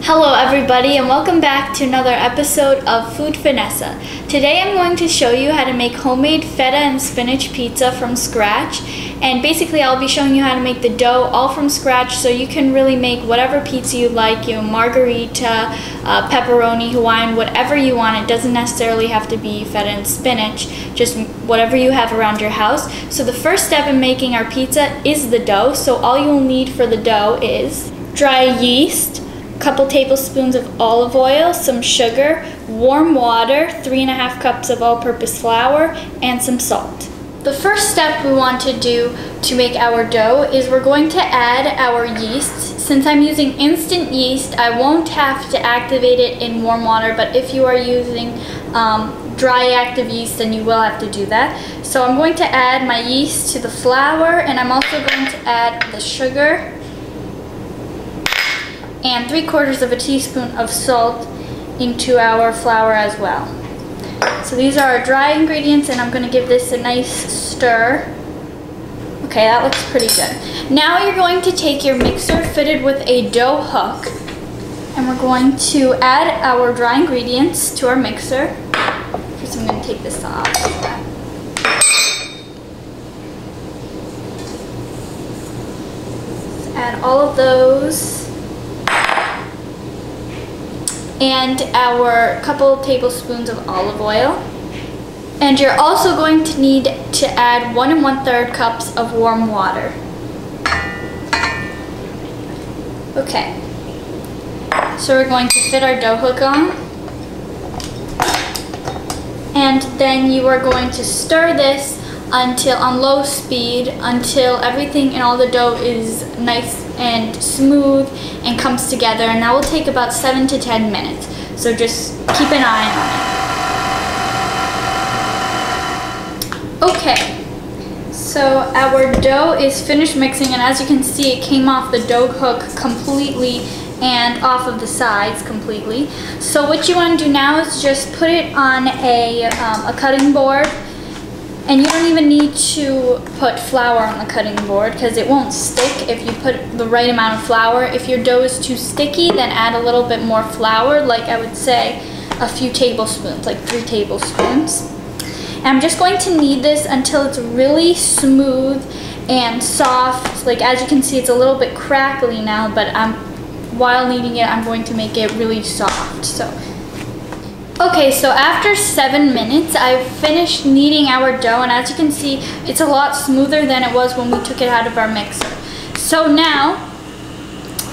Hello everybody and welcome back to another episode of Food for Anessa. Today I'm going to show you how to make homemade feta and spinach pizza from scratch, and basically I'll be showing you how to make the dough all from scratch so you can really make whatever pizza you like, margarita, pepperoni, Hawaiian, whatever you want. It doesn't necessarily have to be feta and spinach, just whatever you have around your house. So the first step in making our pizza is the dough. So all you'll need for the dough is dry yeast, couple tablespoons of olive oil, some sugar, warm water, 3.5 cups of all-purpose flour, and some salt. The first step we want to do to make our dough is we're going to add our yeast. Since I'm using instant yeast, I won't have to activate it in warm water, but if you are using dry active yeast, then you will have to do that. So I'm going to add my yeast to the flour, and I'm also going to add the sugar and 3/4 teaspoon of salt into our flour as well. So these are our dry ingredients, and I'm going to give this a nice stir. Okay, that looks pretty good. Now you're going to take your mixer fitted with a dough hook, and we're going to add our dry ingredients to our mixer. First I'm going to take this off. Let's add all of those. And our couple tablespoons of olive oil. And you're also going to need to add 1 1/3 cups of warm water. Okay, so we're going to fit our dough hook on. And then you are going to stir this until on low speed until everything and all the dough is nice and smooth and comes together, and that will take about 7 to 10 minutes. So just keep an eye on it. Okay, so our dough is finished mixing, and as you can see, it came off the dough hook completely and off of the sides completely. So what you want to do now is just put it on a cutting board. And you don't even need to put flour on the cutting board because it won't stick if you put the right amount of flour. If your dough is too sticky, then add a little bit more flour, like I would say a few tablespoons, like 3 tablespoons. And I'm just going to knead this until it's really smooth and soft. Like as you can see, it's a little bit crackly now, but while kneading it, I'm going to make it really soft. Okay, so after 7 minutes, I've finished kneading our dough, and as you can see, it's a lot smoother than it was when we took it out of our mixer. So now,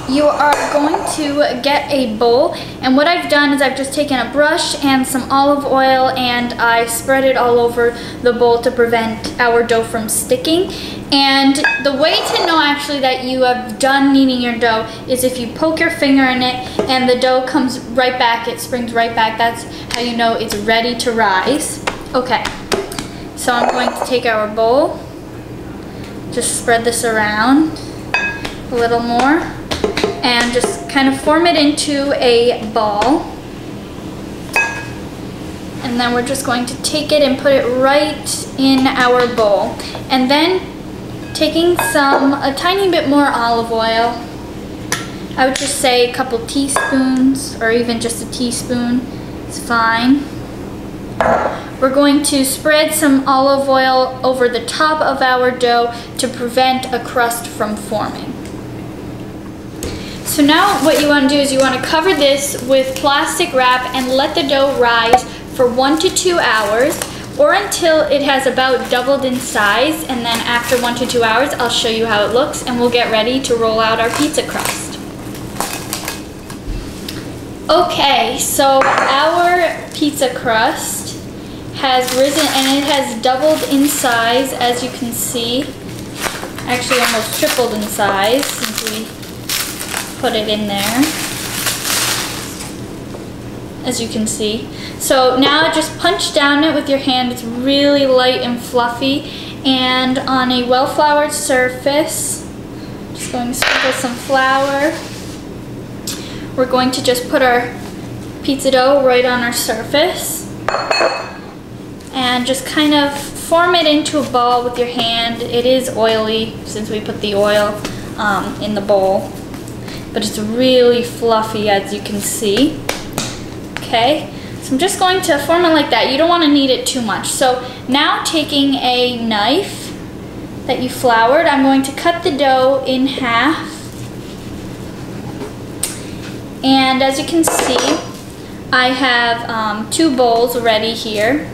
you are going to get a bowl, and what I've done is I've just taken a brush and some olive oil, and I spread it all over the bowl to prevent our dough from sticking. And the way to know actually that you have done kneading your dough is if you poke your finger in it and the dough comes right back, it springs right back. That's how you know it's ready to rise. Okay, so I'm going to take our bowl, just spread this around a little more, and just kind of form it into a ball. And then we're just going to take it and put it right in our bowl. And then taking a tiny bit more olive oil, I would just say a couple teaspoons, or even just a teaspoon, it's fine. We're going to spread some olive oil over the top of our dough to prevent a crust from forming. So now what you want to do is you want to cover this with plastic wrap and let the dough rise for 1 to 2 hours, or until it has about doubled in size, and then after 1 to 2 hours I'll show you how it looks, and we'll get ready to roll out our pizza crust. Okay, so our pizza crust has risen and it has doubled in size, as you can see. Actually almost tripled in size since we put it in there, as you can see. So now just punch down it with your hand. It's really light and fluffy, and on a well-floured surface, just going to sprinkle some flour. We're going to just put our pizza dough right on our surface and just kind of form it into a ball with your hand. It is oily since we put the oil in the bowl. but it's really fluffy, as you can see. Okay, so I'm just going to form it like that. You don't want to knead it too much. So now, taking a knife that you floured, I'm going to cut the dough in half. And as you can see, I have 2 bowls ready here.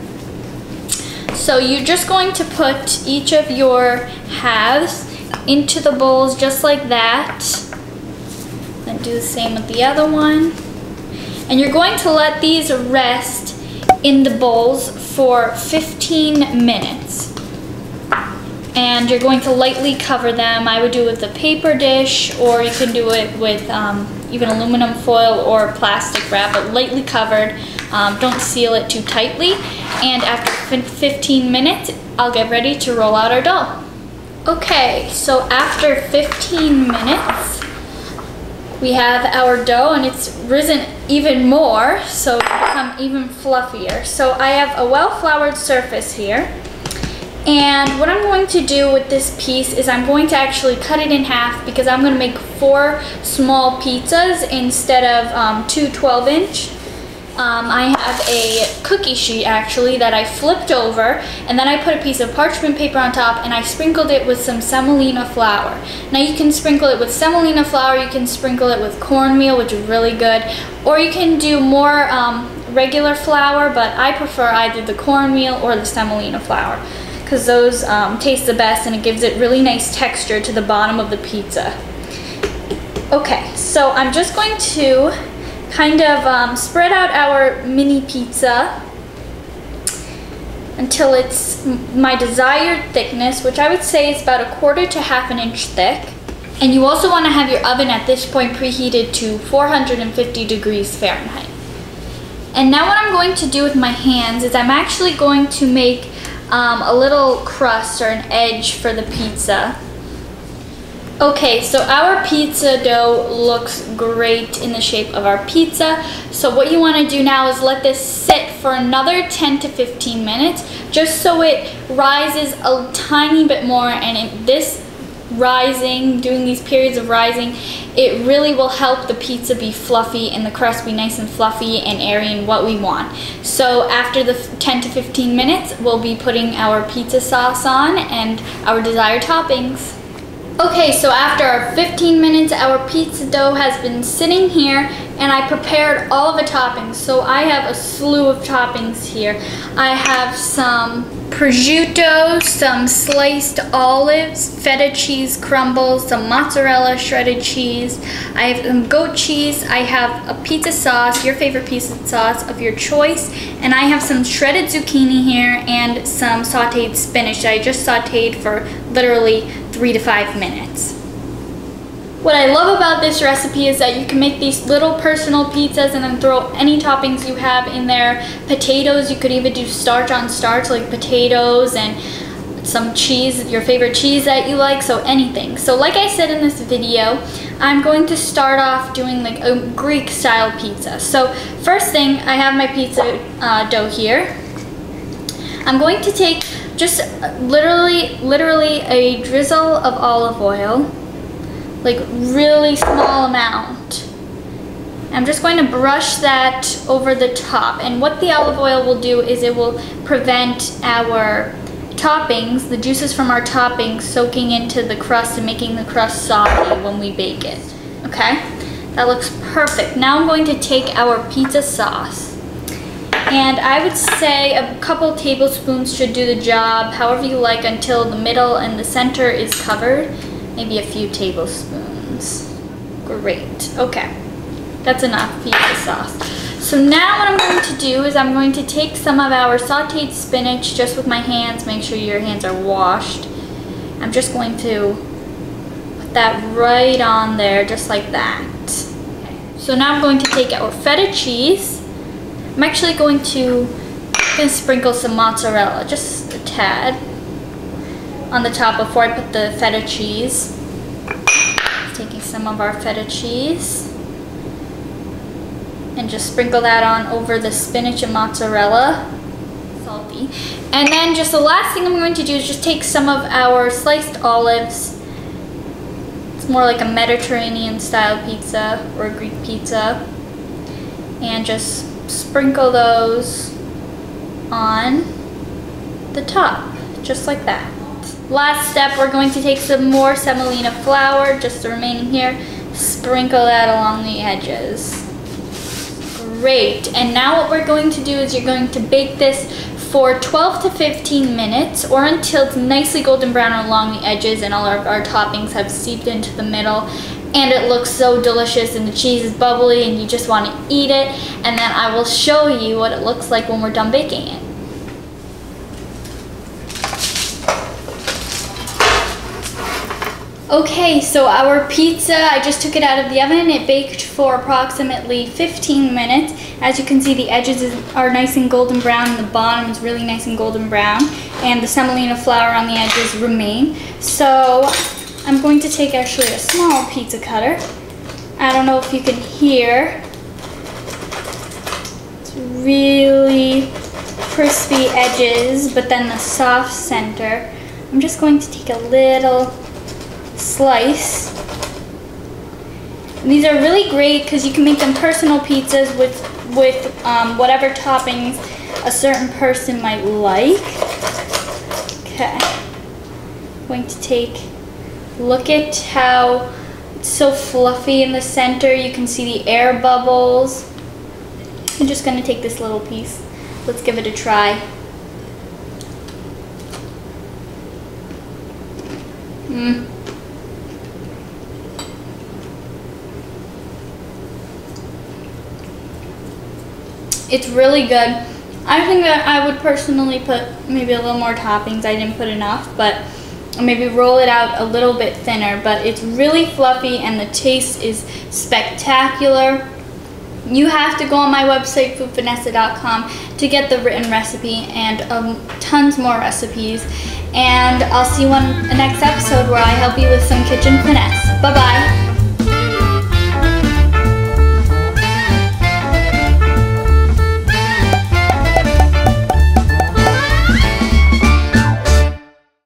So you're just going to put each of your halves into the bowls just like that. Then do the same with the other one. And you're going to let these rest in the bowls for 15 minutes. And you're going to lightly cover them. I would do it with a paper dish, or you can do it with even aluminum foil or plastic wrap, but lightly covered. Don't seal it too tightly. And after 15 minutes, I'll get ready to roll out our dough. Okay, so after 15 minutes, we have our dough, and it's risen even more, so it's become even fluffier. So I have a well-floured surface here. And what I'm going to do with this piece is I'm going to actually cut it in half, because I'm going to make 4 small pizzas instead of 2 12-inch. I have a cookie sheet actually that I flipped over, and then I put a piece of parchment paper on top, and I sprinkled it with some semolina flour. Now you can sprinkle it with semolina flour, you can sprinkle it with cornmeal, which is really good, or you can do more regular flour, but I prefer either the cornmeal or the semolina flour, because those taste the best, and it gives it really nice texture to the bottom of the pizza. Okay, so I'm just going to kind of spread out our mini pizza until it's my desired thickness, which I would say is about 1/4 to 1/2 inch thick. And you also want to have your oven at this point preheated to 450 degrees Fahrenheit. And now what I'm going to do with my hands is I'm actually going to make a little crust or an edge for the pizza. Okay, so our pizza dough looks great in the shape of our pizza. So what you want to do now is let this sit for another 10 to 15 minutes, just so it rises a tiny bit more. And this rising, doing these periods of rising, it really will help the pizza be fluffy and the crust be nice and fluffy and airy and what we want. So after the 10 to 15 minutes, we'll be putting our pizza sauce on and our desired toppings. Okay, so after 15 minutes, our pizza dough has been sitting here, and I prepared all of the toppings. So I have a slew of toppings here. I have some prosciutto, some sliced olives, feta cheese crumbles, some mozzarella, shredded cheese. I have some goat cheese. I have a pizza sauce, your favorite pizza sauce of your choice. And I have some shredded zucchini here and some sauteed spinach that I just sauteed for literally 3 to 5 minutes. What I love about this recipe is that you can make these little personal pizzas and then throw any toppings you have in there. Potatoes, you could even do starch on starch, like potatoes and some cheese, your favorite cheese that you like, so anything. So like I said in this video, I'm going to start off doing like a Greek style pizza. So first thing, I have my pizza dough here. I'm going to take just literally a drizzle of olive oil, like really small amount. I'm just going to brush that over the top, and what the olive oil will do is it will prevent our toppings, the juices from our toppings, soaking into the crust and making the crust soggy when we bake it. Okay, that looks perfect. Now I'm going to take our pizza sauce, and I would say a couple tablespoons should do the job, however you like, until the middle and the center is covered. Maybe a few tablespoons. Great. Okay, that's enough pizza sauce. So now what I'm going to do is I'm going to take some of our sauteed spinach just with my hands. Make sure your hands are washed. I'm just going to put that right on there, just like that. So now I'm going to take our feta cheese. I'm actually going to sprinkle some mozzarella, just a tad, on the top before I put the feta cheese. Taking some of our feta cheese and just sprinkle that on over the spinach and mozzarella. Salty. And then just the last thing I'm going to do is just take some of our sliced olives. It's more like a Mediterranean style pizza or a Greek pizza. And just sprinkle those on the top, just like that. Last step, we're going to take some more semolina flour, just the remaining here, sprinkle that along the edges. Great, and now what we're going to do is you're going to bake this for 12 to 15 minutes or until it's nicely golden brown along the edges and all of our toppings have seeped into the middle and it looks so delicious and the cheese is bubbly and you just want to eat it, and then I will show you what it looks like when we're done baking it. Okay, so our pizza, I just took it out of the oven. It baked for approximately 15 minutes. As you can see, the edges are nice and golden brown and the bottom is really nice and golden brown, and the semolina flour on the edges remain. So I'm going to take actually a small pizza cutter. I don't know if you can hear. It's really crispy edges, but then the soft center. I'm just going to take a little slice. And these are really great because you can make them personal pizzas with whatever toppings a certain person might like. Okay, I'm going to take, look at how it's so fluffy in the center. You can see the air bubbles. I'm just going to take this little piece. Let's give it a try. It's really good. I think that I would personally put maybe a little more toppings. I didn't put enough, but maybe roll it out a little bit thinner. But it's really fluffy and the taste is spectacular. You have to go on my website, foodfinessa.com, to get the written recipe and tons more recipes. And I'll see you on the next episode where I help you with some kitchen finesse. Bye-bye.